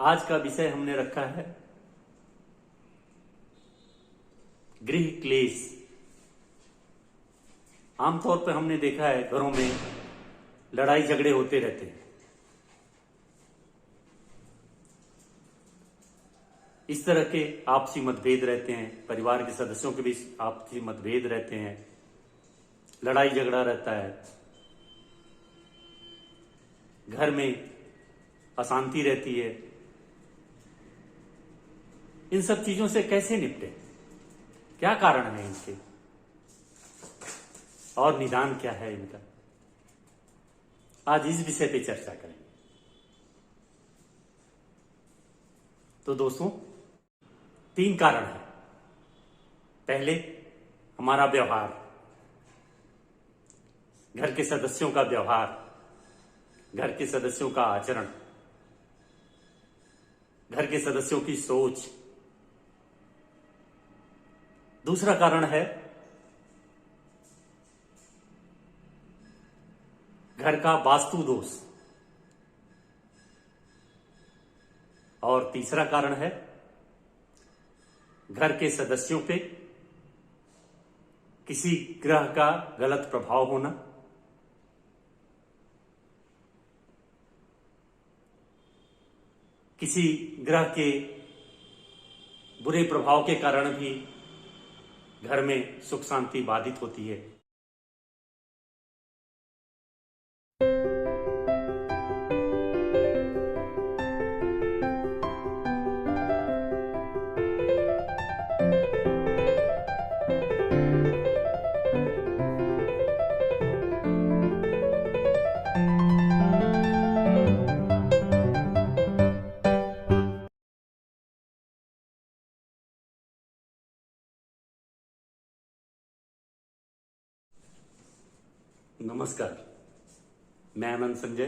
आज का विषय हमने रखा है गृह क्लेश। आमतौर पर हमने देखा है घरों में लड़ाई झगड़े होते रहते हैं। इस तरह के आपसी मतभेद रहते हैं, परिवार के सदस्यों के बीच आपसी मतभेद रहते हैं, लड़ाई झगड़ा रहता है, घर में अशांति रहती है। इन सब चीजों से कैसे निपटे, क्या कारण है इनके और निदान क्या है इनका, आज इस विषय पे चर्चा करेंगे। तो दोस्तों, 3 कारण है। पहले, हमारा व्यवहार, घर के सदस्यों का व्यवहार, घर के सदस्यों का आचरण, घर के सदस्यों की सोच। दूसरा कारण है घर का वास्तु दोष। और तीसरा कारण है घर के सदस्यों पे किसी ग्रह का गलत प्रभाव होना। किसी ग्रह के बुरे प्रभाव के कारण भी घर में सुख शांति बाधित होती है। नमस्कार, मैं आनंद संजय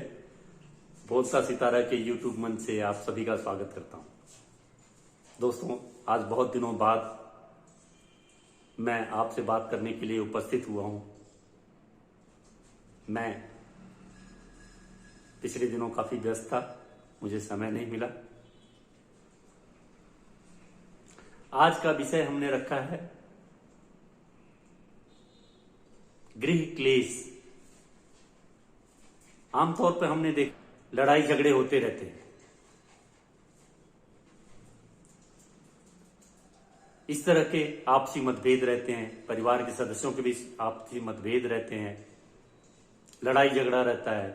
बोलता सितारा के YouTube मंच से आप सभी का स्वागत करता हूं। दोस्तों, आज बहुत दिनों बाद मैं आपसे बात करने के लिए उपस्थित हुआ हूं। मैं पिछले दिनों काफी व्यस्त था, मुझे समय नहीं मिला। आज का विषय हमने रखा है गृह क्लेश। आमतौर पर हमने देखा लड़ाई झगड़े होते रहते हैं। इस तरह के आपसी मतभेद रहते हैं, परिवार के सदस्यों के बीच आपसी मतभेद रहते हैं, लड़ाई झगड़ा रहता है,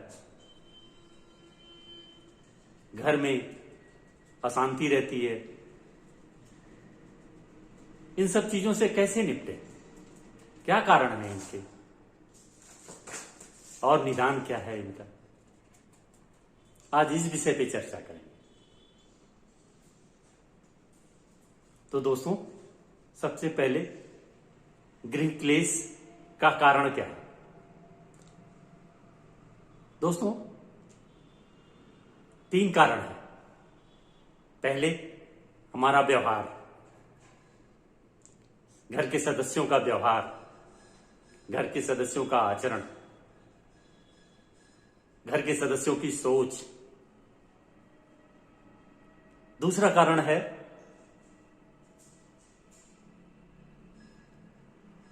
घर में अशांति रहती है। इन सब चीजों से कैसे निपटे, क्या कारण है इनके और निदान क्या है इनका, आज इस विषय पे चर्चा करेंगे। तो दोस्तों, सबसे पहले गृह क्लेश का कारण क्या है। दोस्तों, 3 कारण है। पहले, हमारा व्यवहार, घर के सदस्यों का व्यवहार, घर के सदस्यों का आचरण, घर के सदस्यों की सोच। दूसरा कारण है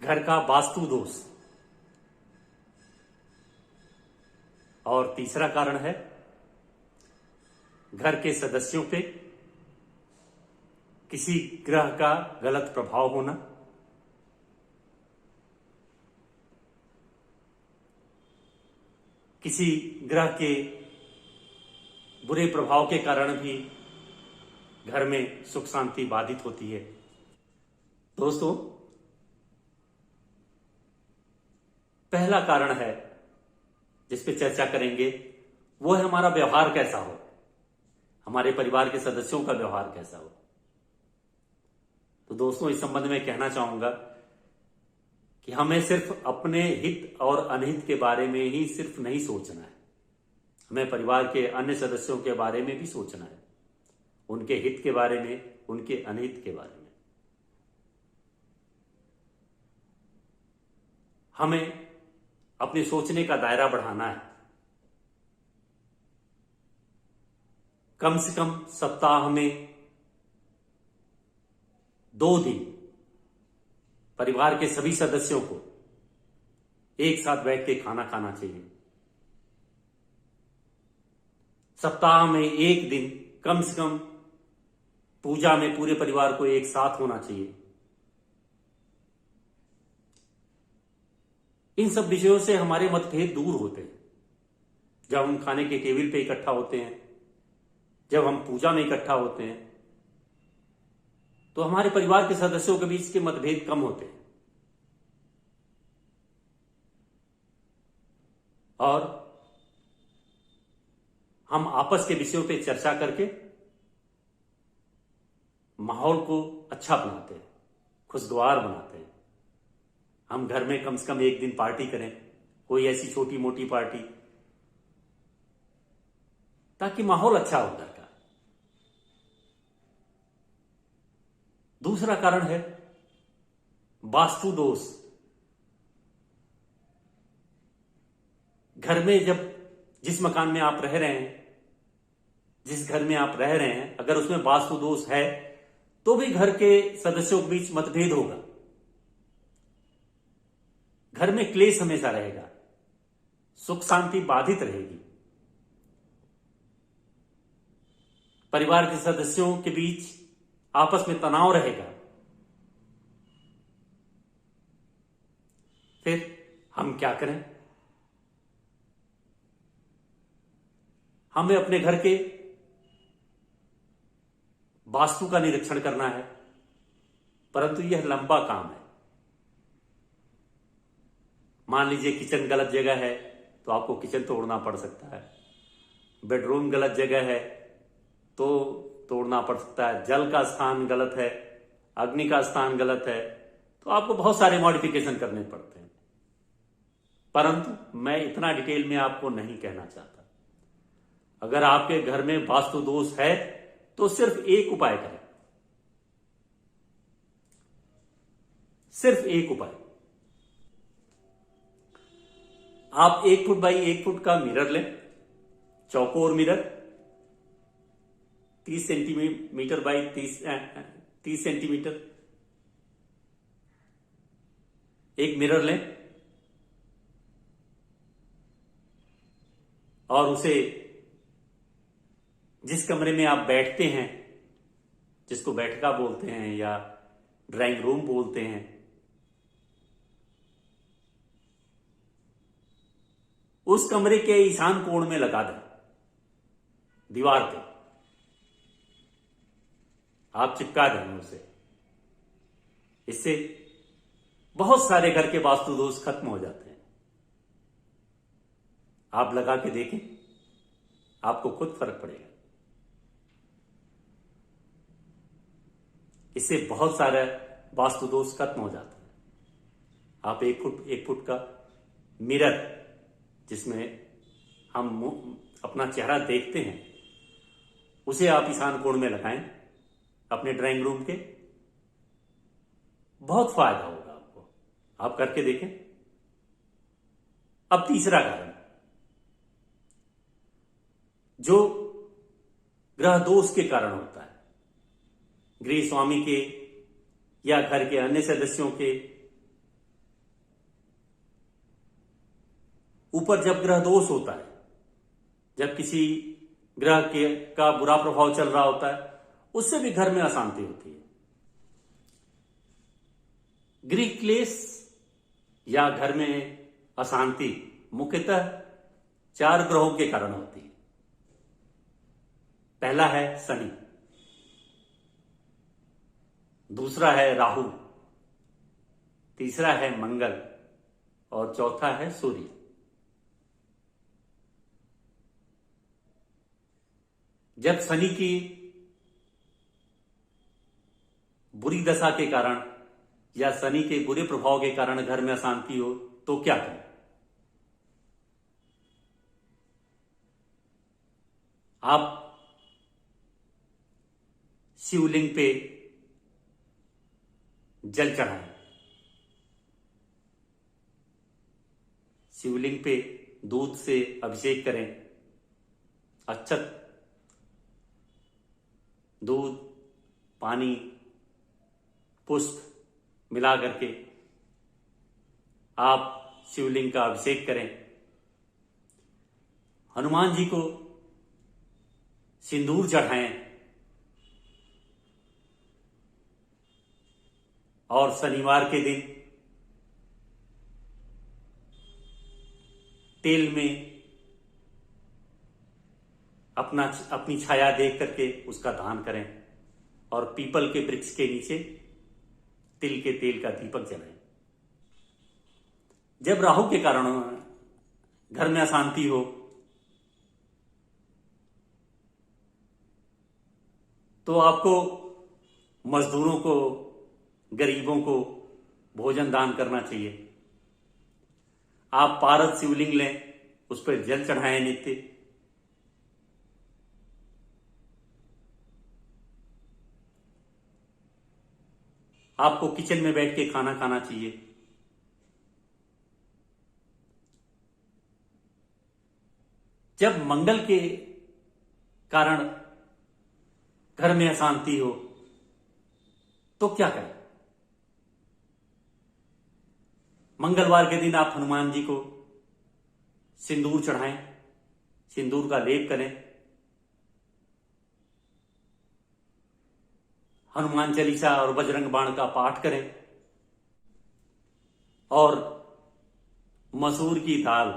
घर का वास्तु दोष। और तीसरा कारण है घर के सदस्यों पे किसी ग्रह का गलत प्रभाव होना। किसी ग्रह के बुरे प्रभाव के कारण भी घर में सुख शांति बाधित होती है। दोस्तों, पहला कारण है जिस पे चर्चा करेंगे वो है हमारा व्यवहार कैसा हो, हमारे परिवार के सदस्यों का व्यवहार कैसा हो। तो दोस्तों, इस संबंध में कहना चाहूंगा कि हमें सिर्फ अपने हित और अनहित के बारे में ही सिर्फ नहीं सोचना है, हमें परिवार के अन्य सदस्यों के बारे में भी सोचना है, उनके हित के बारे में, उनके अनहित के बारे में। हमें अपने सोचने का दायरा बढ़ाना है। कम से कम सप्ताह में 2 दिन परिवार के सभी सदस्यों को एक साथ बैठ के खाना खाना चाहिए। सप्ताह में 1 दिन कम से कम पूजा में पूरे परिवार को एक साथ होना चाहिए। इन सब विषयों से हमारे मतभेद दूर होते हैं। जब हम खाने के टेबल पे इकट्ठा होते हैं, जब हम पूजा में इकट्ठा होते हैं, तो हमारे परिवार के सदस्यों के बीच के मतभेद कम होते हैं और हम आपस के विषयों पे चर्चा करके माहौल को अच्छा बनाते हैं, खुशगवार बनाते हैं। हम घर में कम से कम 1 दिन पार्टी करें, कोई ऐसी छोटी मोटी पार्टी, ताकि माहौल अच्छा हो घर का। दूसरा कारण है वास्तु दोष। घर में जब जिस मकान में आप रह रहे हैं, जिस घर में आप रह रहे हैं, अगर उसमें वास्तु दोष है तो भी घर के सदस्यों के बीच मतभेद होगा। घर में क्लेश हमेशा रहेगा, सुख शांति बाधित रहेगी। परिवार के सदस्यों के बीच आपस में तनाव रहेगा। फिर हम क्या करें? हमें अपने घर के वास्तु का निरीक्षण करना है, परंतु यह लंबा काम है। मान लीजिए किचन गलत जगह है तो आपको किचन तोड़ना पड़ सकता है, बेडरूम गलत जगह है तो तोड़ना पड़ सकता है, जल का स्थान गलत है, अग्नि का स्थान गलत है, तो आपको बहुत सारे मॉडिफिकेशन करने पड़ते हैं। परंतु मैं इतना डिटेल में आपको नहीं कहना चाहता। अगर आपके घर में वास्तु दोष है तो सिर्फ एक उपाय करें, सिर्फ एक उपाय। आप 1 फुट बाई 1 फुट का मिरर लें, चौकोर मिरर, 30 सेंटीमीटर बाई 30 सेंटीमीटर एक मिरर लें और उसे जिस कमरे में आप बैठते हैं, जिसको बैठका बोलते हैं या ड्राइंग रूम बोलते हैं, उस कमरे के ईशान कोण में लगा दें, दीवार पे आप चिपका दें उसे। इससे बहुत सारे घर के वास्तु दोष खत्म हो जाते हैं। आप लगा के देखें, आपको खुद फर्क पड़ेगा। इससे बहुत सारे वास्तु दोष खत्म हो जाते हैं। आप 1 फुट का मिरर, जिसमें हम अपना चेहरा देखते हैं, उसे आप ईशान कोण में लगाएं अपने ड्राइंग रूम के। बहुत फायदा होगा आपको, आप करके देखें। अब तीसरा कारण, जो ग्रह दोष के कारण होता है, गृह स्वामी के या घर के अन्य सदस्यों के ऊपर जब ग्रह दोष होता है, जब किसी ग्रह के का बुरा प्रभाव चल रहा होता है, उससे भी घर में अशांति होती है। गृह क्लेश या घर में अशांति मुख्यतः 4 ग्रहों के कारण होती है। पहला है शनि, दूसरा है राहु, तीसरा है मंगल और चौथा है सूर्य। जब शनि की बुरी दशा के कारण या शनि के बुरे प्रभाव के कारण घर में अशांति हो तो क्या करें? आप शिवलिंग पे जल चढ़ाएं, शिवलिंग पे दूध से अभिषेक करें, अक्षत दूध, पानी, पुष्प मिला करके आप शिवलिंग का अभिषेक करें। हनुमान जी को सिंदूर चढ़ाएं और शनिवार के दिन तेल में अपनी छाया देख करके उसका दान करें और पीपल के वृक्ष के नीचे तिल के तेल का दीपक जलाएं। जब राहु के कारण घर में अशांति हो तो आपको मजदूरों को, गरीबों को भोजन दान करना चाहिए। आप पारद शिवलिंग लें, उस पर जल चढ़ाएं नित्य। आपको किचन में बैठ के खाना खाना चाहिए। जब मंगल के कारण घर में अशांति हो तो क्या करें? मंगलवार के दिन आप हनुमान जी को सिंदूर चढ़ाएं, सिंदूर का लेप करें, हनुमान चालीसा और बजरंग बाण का पाठ करें और मसूर की दाल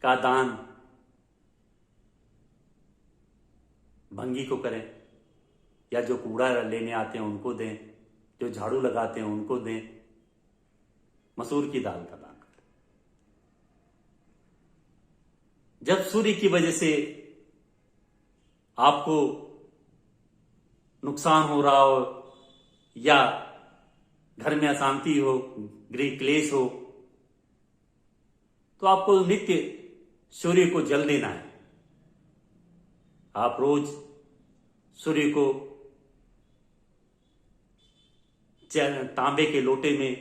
का दान भंगी को करें, या जो कूड़ा लेने आते हैं उनको दें, जो झाड़ू लगाते हैं उनको दें। मसूर की दाल का दान करें। जब सूर्य की वजह से आपको नुकसान हो रहा हो या घर में अशांति हो, गृह क्लेश हो, तो आपको नित्य सूर्य को जल देना है। आप रोज सूर्य को तांबे के लोटे में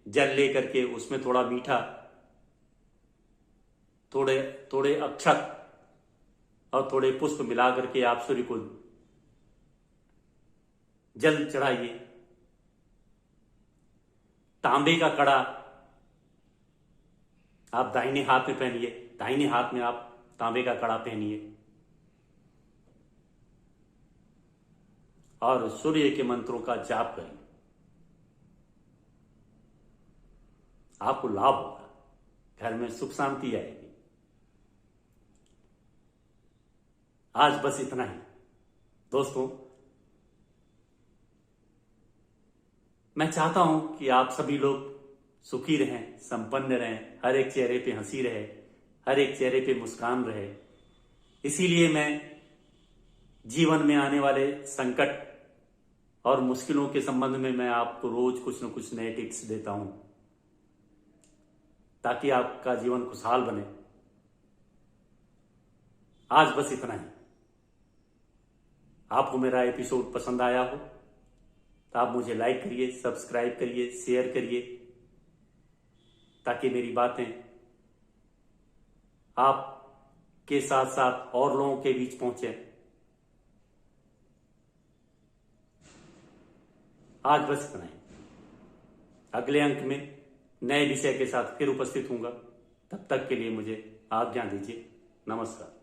जल लेकर के उसमें थोड़ा मीठा, थोड़े अक्षत और थोड़े पुष्प मिला करके आप सूर्य को जल चढ़ाइए। तांबे का कड़ा आप दाहिने हाथ में पहनिए, दाहिने हाथ में आप तांबे का कड़ा पहनिए और सूर्य के मंत्रों का जाप करिए। आपको लाभ होगा, घर में सुख शांति आएगी। आज बस इतना ही दोस्तों। मैं चाहता हूं कि आप सभी लोग सुखी रहें, संपन्न रहें, हर एक चेहरे पे हंसी रहे, हर एक चेहरे पे मुस्कान रहे। इसीलिए मैं जीवन में आने वाले संकट और मुश्किलों के संबंध में मैं आपको रोज कुछ न कुछ नए टिप्स देता हूं, ताकि आपका जीवन खुशहाल बने। आज बस इतना ही। आपको मेरा एपिसोड पसंद आया हो तो आप मुझे लाइक करिए, सब्सक्राइब करिए, शेयर करिए, ताकि मेरी बातें आपके साथ साथ और लोगों के बीच पहुंचे। आज बस इतना ही। अगले अंक में नए विषय के साथ फिर उपस्थित होऊंगा। तब तक के लिए मुझे आज्ञा दीजिए। नमस्कार।